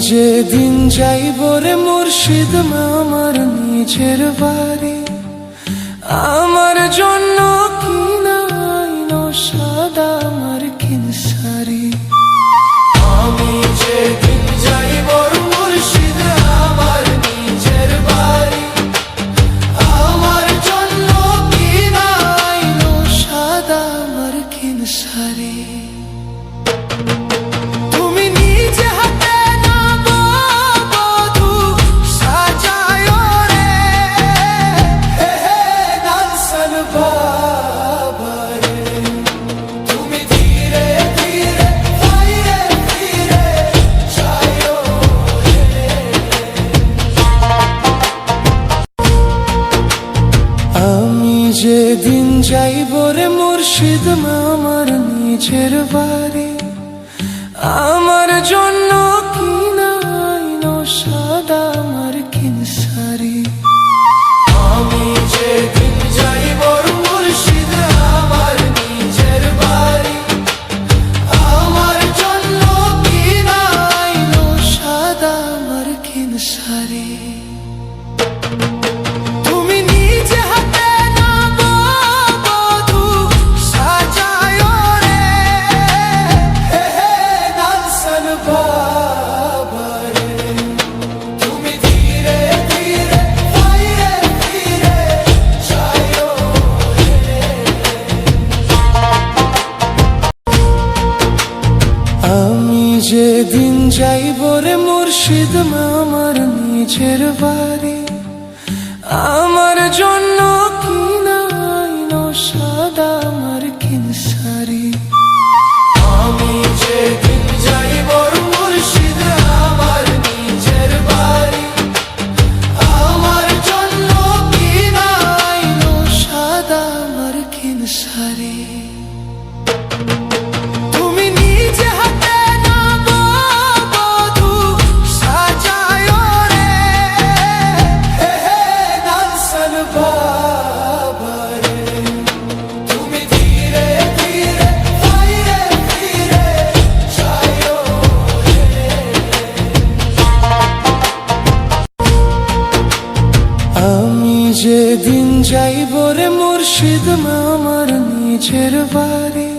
যেদিন যাইব রে মুর্শিদ আমার নিজের বাড়ি, আমার জন্য কিনাইনো সাদা আমার কিনসারি। আমি যেদিন যাইব মুর্শিদ আমার নিজের বাড়ি, আমার জন্য কিনাইনো সাদা আমার কিনসারি। যেদিন যাইব রে মুর্শিদ আমার নিজের বাড়ি, আমার জন্য কিনাইনো সাদা আমার কিনসারি। আমি যেদিন যাইব মুর্শিদ আমার নিজের বাড়ি, আমার জন্য কিনাইনো সাদা আমার কিনসারি। যেদিন যাইব রে মুর্শিদ আমার নিজের বাড়ি, আমার জন্য কিনাইনো সাদা আমার কিনসারি। আমি যেদিন যাইব মুর্শিদ আমার নিজের বাড়ি, আমার জন্য কিনাইনো সাদা আমার কিনসারি। যেদিন যাইব রে মুর্শিদ আমার নিজের বাড়ি,